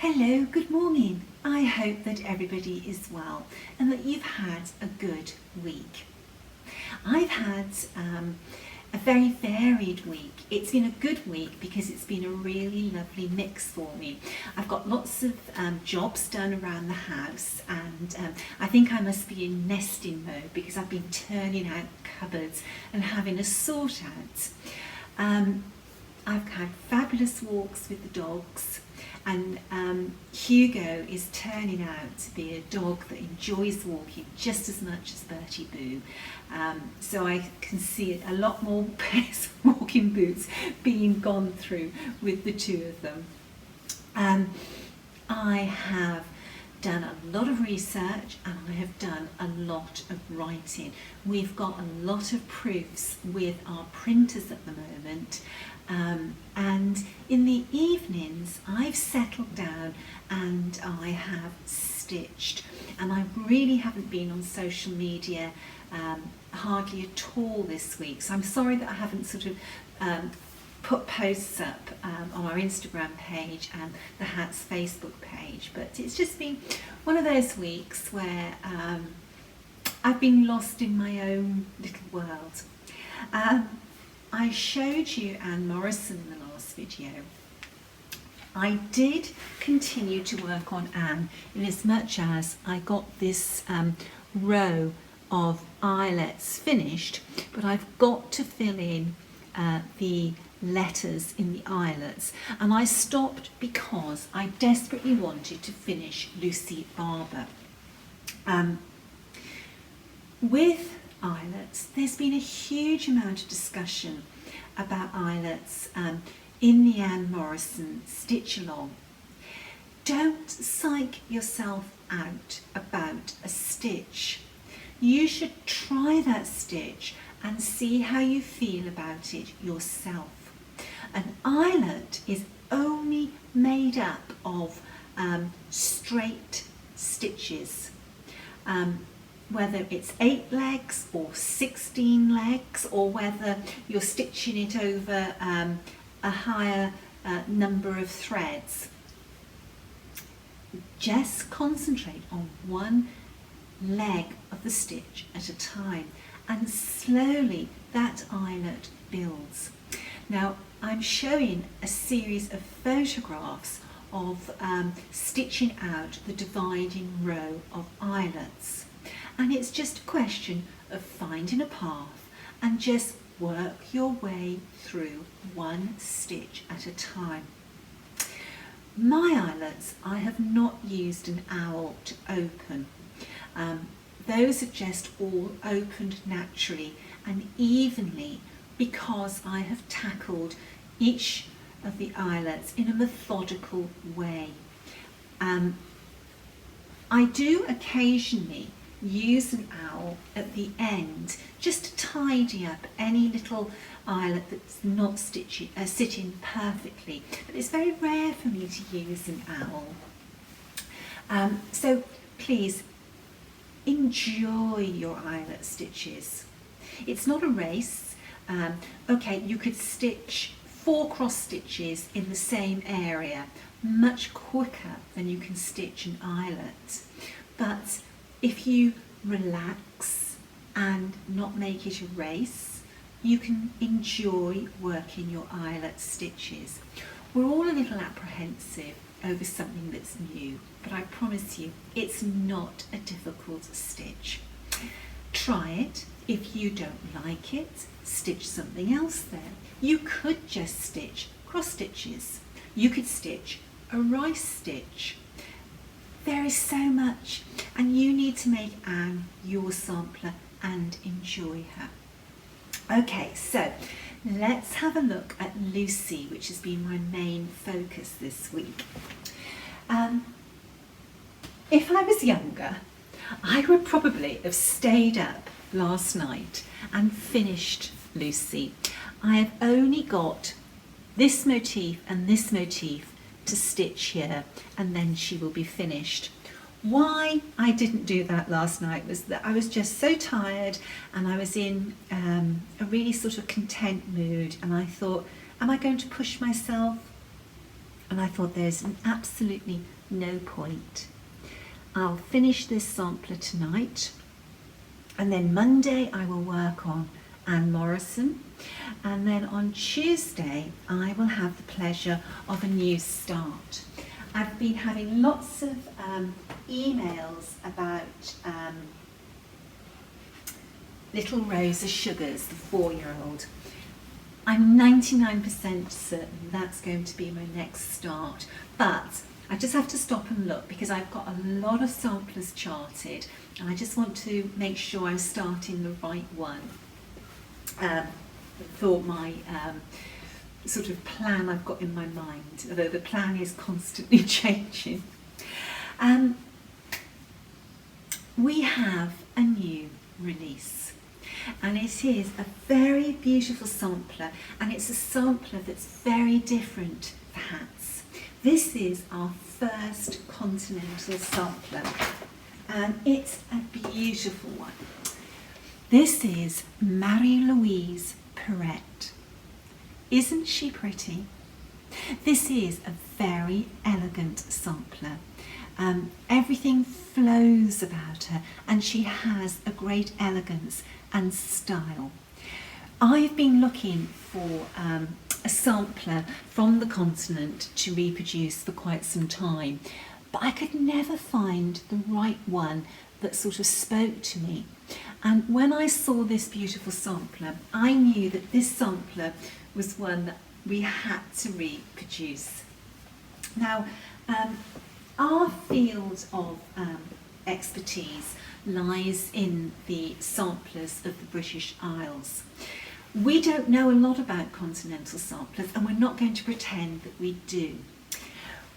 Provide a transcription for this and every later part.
Hello, good morning. I hope that everybody is well and that you've had a good week. I've had a very varied week. It's been a good week because it's been a really lovely mix for me. I've got lots of jobs done around the house, and I think I must be in nesting mode because I've been turning out cupboards and having a sort out. I've had fabulous walks with the dogs, and Hugo is turning out to be a dog that enjoys walking just as much as Bertie Boo. So I can see a lot more pairs of walking boots being gone through with the two of them. I have done a lot of research and I have done a lot of writing. We've got a lot of proofs with our printers at the moment, and in the evenings I've settled down and I have stitched, and I really haven't been on social media hardly at all this week, so I'm sorry that I haven't sort of put posts up on our Instagram page and the Hats Facebook page, but it's just been one of those weeks where I've been lost in my own little world. I showed you Anne Morrison in the last video. I did continue to work on Anne in as much as I got this row of eyelets finished, but I've got to fill in the letters in the eyelets, and I stopped because I desperately wanted to finish Lucy Barber. With eyelets, there's been a huge amount of discussion about eyelets in the Anne Morrison stitch along. Don't psych yourself out about a stitch. You should try that stitch and see how you feel about it yourself. An eyelet is only made up of straight stitches, whether it's 8 legs or 16 legs, or whether you're stitching it over a higher number of threads. Just concentrate on one leg of the stitch at a time, and slowly that eyelet builds. Now I'm showing a series of photographs of stitching out the dividing row of eyelets, and it's just a question of finding a path and just work your way through one stitch at a time. My eyelets, I have not used an owl to open. Those are just all opened naturally and evenly because I have tackled each of the eyelets in a methodical way. I do occasionally use an owl at the end just to tidy up any little eyelet that's not sitting perfectly, but it's very rare for me to use an owl. So please enjoy your eyelet stitches. It's not a race. Okay, you could stitch 4 cross stitches in the same area much quicker than you can stitch an eyelet, but if you relax and not make it a race, you can enjoy working your eyelet stitches. We're all a little apprehensive over something that's new, but I promise you it's not a difficult stitch. Try it. If you don't like it, stitch something else there. You could just stitch cross stitches. You could stitch a rice stitch. There is so much, and you need to make Anne your sampler and enjoy her. Okay, so let's have a look at Lucy, which has been my main focus this week. If I was younger, I would probably have stayed up last night and finished Lucy. I have only got this motif and this motif to stitch here, and then she will be finished. Why I didn't do that last night was that I was just so tired, and I was in a really sort of content mood, and I thought, am I going to push myself? and I thought there's absolutely no point. I'll finish this sampler tonight, and then Monday I will work on Morrison, and then on Tuesday I will have the pleasure of a new start. I've been having lots of emails about Little Rosa Sugars, the 4-year-old. I'm 99% certain that's going to be my next start, but I just have to stop and look because I've got a lot of samplers charted, and I just want to make sure I'm starting the right one for my sort of plan I've got in my mind, although the plan is constantly changing. We have a new release, and it is a very beautiful sampler, and it's a sampler that's very different for hats. This is our first continental sampler, and it's a beautiful one. This is Louise Piret. Isn't she pretty? This is a very elegant sampler. Everything flows about her, and she has a great elegance and style. I've been looking for a sampler from the continent to reproduce for quite some time, but I could never find the right one that sort of spoke to me. And when I saw this beautiful sampler, I knew that this sampler was one that we had to reproduce. Now, our field of expertise lies in the samplers of the British Isles. We don't know a lot about continental samplers, and we're not going to pretend that we do.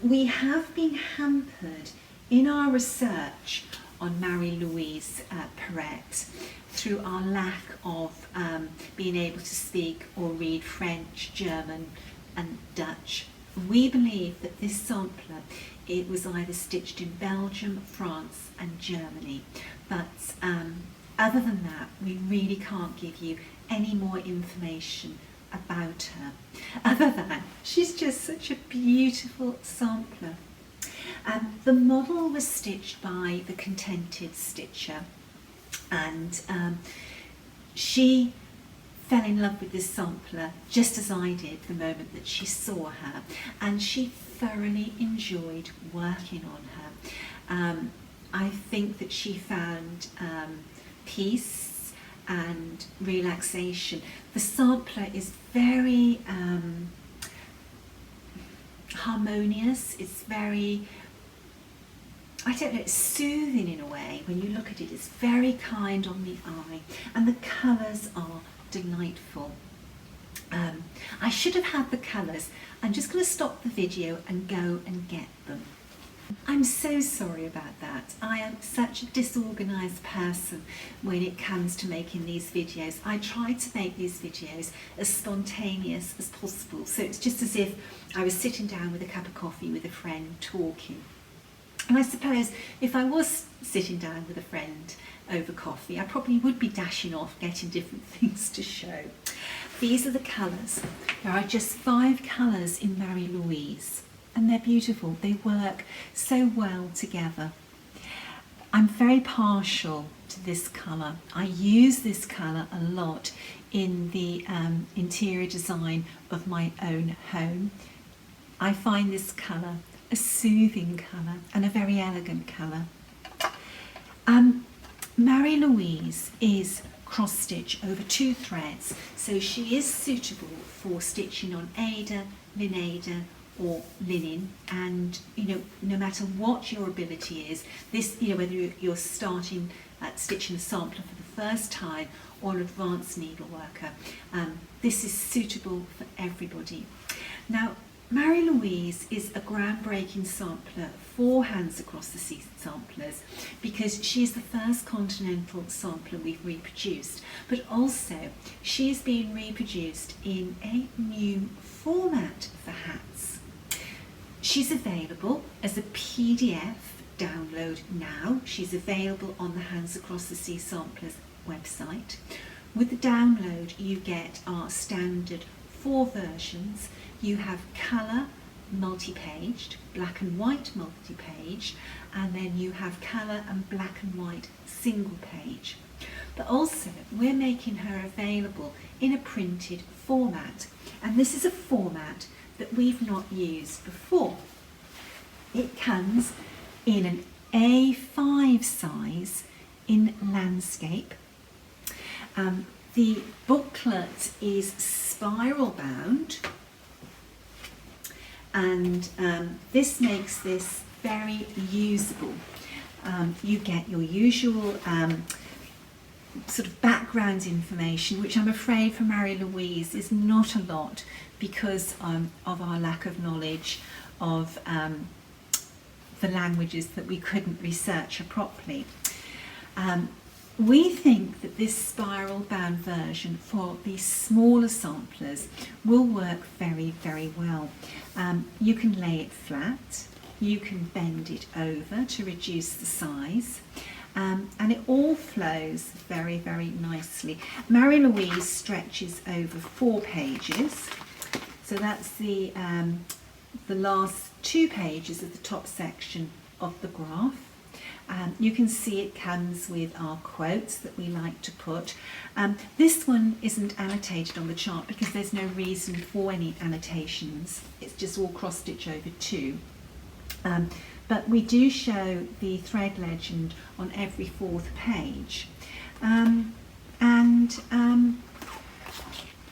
We have been hampered in our research on Louise Piret through our lack of being able to speak or read French, German and Dutch. We believe that this sampler, it was either stitched in Belgium, France and Germany, but other than that we really can't give you any more information about her, other than she's just such a beautiful sampler. The model was stitched by the Contented Stitcher, and she fell in love with this sampler just as I did the moment that she saw her, and she thoroughly enjoyed working on her. I think that she found peace and relaxation. The sampler is very harmonious, it's very, I don't know, it's soothing in a way. When you look at it, it's very kind on the eye, and the colours are delightful. I should have had the colours. I'm just going to stop the video and go and get them. I'm so sorry about that. I am such a disorganised person when it comes to making these videos. I try to make these videos as spontaneous as possible, so it's just as if I was sitting down with a cup of coffee with a friend talking. And I suppose if I was sitting down with a friend over coffee, I probably would be dashing off getting different things to show. These are the colours. There are just 5 colours in Louise, and they're beautiful. They work so well together. I'm very partial to this colour. I use this colour a lot in the interior design of my own home. I find this colour a soothing colour and a very elegant colour. Louise is cross stitch over 2 threads, so she is suitable for stitching on Aida, Linada or linen, and no matter what your ability is, this, whether you're starting at stitching a sampler for the first time or an advanced needle worker, this is suitable for everybody. Now, Louise is a groundbreaking sampler for Hands Across the Sea samplers because she is the first continental sampler we've reproduced, but also she is being reproduced in a new format for hats. She's available as a PDF download now. She's available on the Hands Across the Sea samplers website. With the download you get our standard 4 versions. You have colour, multi-paged, black and white multi-page, and then you have colour and black and white single page. But also we're making her available in a printed format, and this is a format that we've not used before. It comes in an A5 size in landscape. The booklet is spiral bound, and this makes this very usable. You get your usual sort of background information, which I'm afraid for Mary Louise is not a lot because of our lack of knowledge of the languages that we couldn't research her properly. We think that this spiral bound version for the smaller samplers will work very, very well. You can lay it flat, you can bend it over to reduce the size, and it all flows very, very nicely. Mary Louise stretches over 4 pages, so that's the last 2 pages of the top section of the graph. You can see it comes with our quotes that we like to put. This one isn't annotated on the chart because there's no reason for any annotations. It's just all cross stitch over 2. But we do show the thread legend on every 4th page.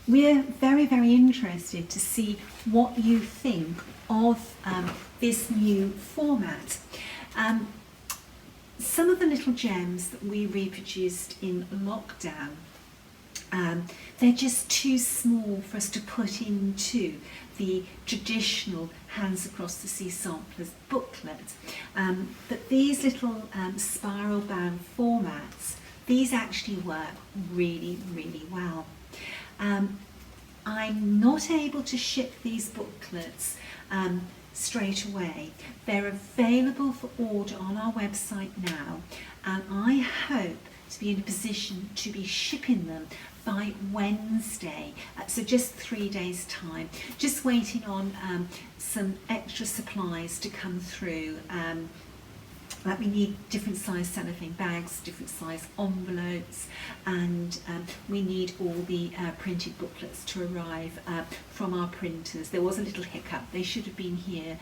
We're very, very interested to see what you think of this new format. Some of the little gems that we reproduced in lockdown, they're just too small for us to put into the traditional Hands Across the Sea Samplers booklet. But these little spiral bound formats, these actually work really, really well. I'm not able to ship these booklets straight away. They're available for order on our website now, and I hope to be in a position to be shipping them by Wednesday, so just 3 days time. Just waiting on some extra supplies to come through. Like we need different size cellophane bags, different size envelopes, and we need all the printed booklets to arrive from our printers. There was a little hiccup. They should have been here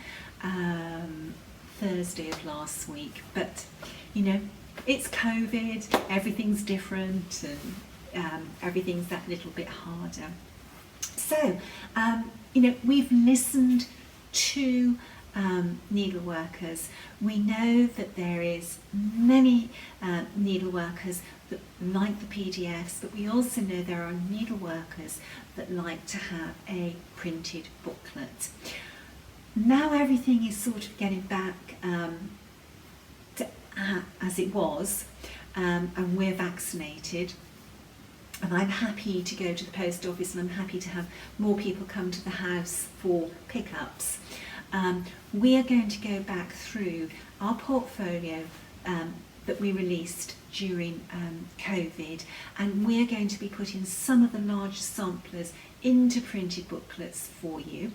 Thursday of last week, but you know, it's COVID, everything's different, and everything's that little bit harder. So, you know, we've listened to needleworkers. We know that there is many needleworkers that like the PDFs, but we also know there are needleworkers that like to have a printed booklet. Now everything is sort of getting back to as it was, and we're vaccinated, and I'm happy to go to the post office, and I'm happy to have more people come to the house for pickups. We are going to go back through our portfolio that we released during COVID, and we're going to be putting some of the larger samplers into printed booklets for you.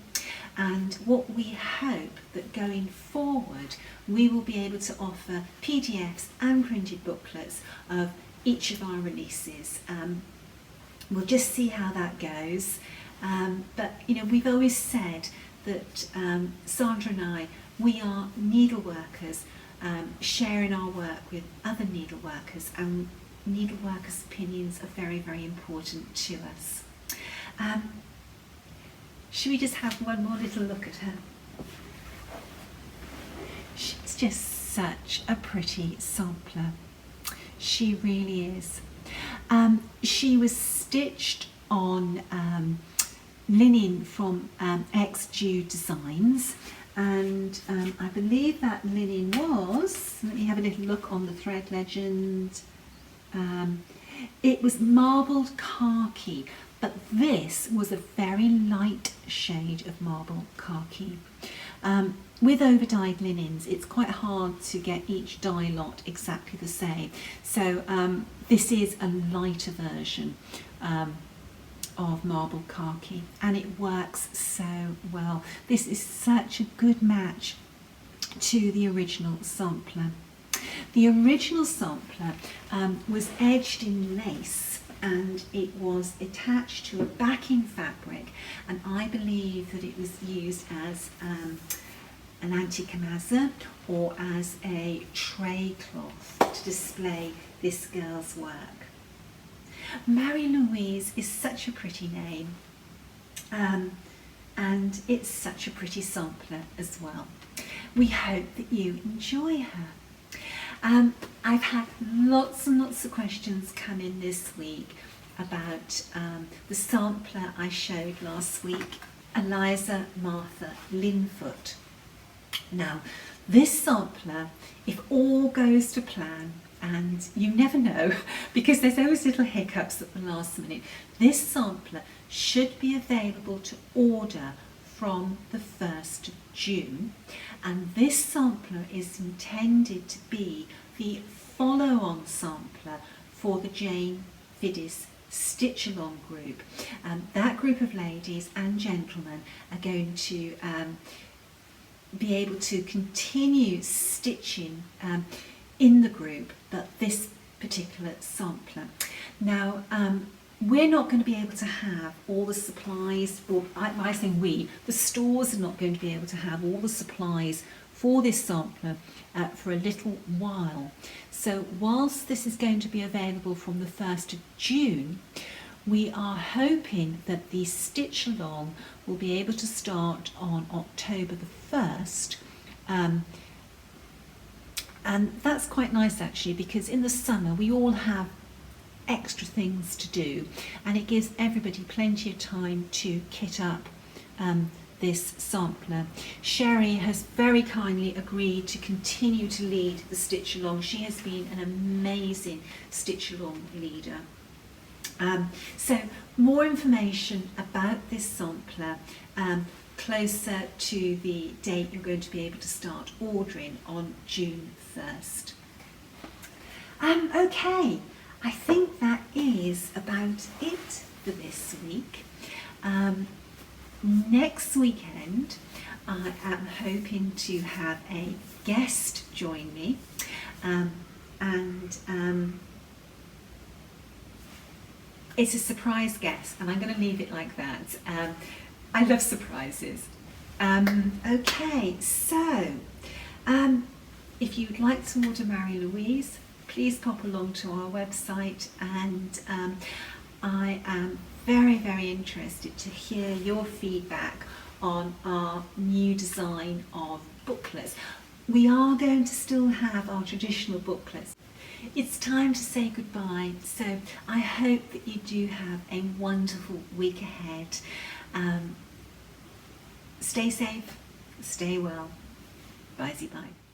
And what we hope that going forward we will be able to offer PDFs and printed booklets of each of our releases. We'll just see how that goes, but you know, we've always said that Sandra and I, we are needleworkers sharing our work with other needleworkers, and needleworkers' opinions are very, very important to us. Should we just have one more little look at her? She's just such a pretty sampler. She really is. She was stitched on linen from XJew Designs, and I believe that linen was, let me have a little look on the thread legend, it was marbled khaki, but this was a very light shade of marble khaki. With over-dyed linens, it's quite hard to get each dye lot exactly the same, so this is a lighter version of marble khaki, and it works so well. This is such a good match to the original sampler. The original sampler was edged in lace, and it was attached to a backing fabric, and I believe that it was used as an antimacassar or as a tray cloth to display this girl's work. Mary Louise is such a pretty name, and it's such a pretty sampler as well. We hope that you enjoy her. I've had lots and lots of questions come in this week about the sampler I showed last week, Eliza Martha Linfoot. Now, this sampler, if all goes to plan, and you never know because there's always little hiccups at the last minute, this sampler should be available to order from the 1st of June, and this sampler is intended to be the follow-on sampler for the Jane Fiddis Stitch Along group. That group of ladies and gentlemen are going to be able to continue stitching in the group, but this particular sampler. Now, we're not going to be able to have all the supplies, or I say we, the stores are not going to be able to have all the supplies for this sampler for a little while. So whilst this is going to be available from the 1st of June, we are hoping that the stitch along will be able to start on October the 1st. And that's quite nice actually, because in the summer we all have extra things to do, and it gives everybody plenty of time to kit up this sampler. Sherry has very kindly agreed to continue to lead the stitch along. She has been an amazing stitch along leader. So more information about this sampler closer to the date you're going to be able to start ordering on June 1st. Okay, I think that is about it for this week. Next weekend I am hoping to have a guest join me, it's a surprise guest, and I'm going to leave it like that. I love surprises. Okay, so if you'd like to order Mary Louise, please pop along to our website, and I am very, very interested to hear your feedback on our new design of booklets. We are going to still have our traditional booklets. It's time to say goodbye, so I hope that you do have a wonderful week ahead. Stay safe, stay well. Bye-bye.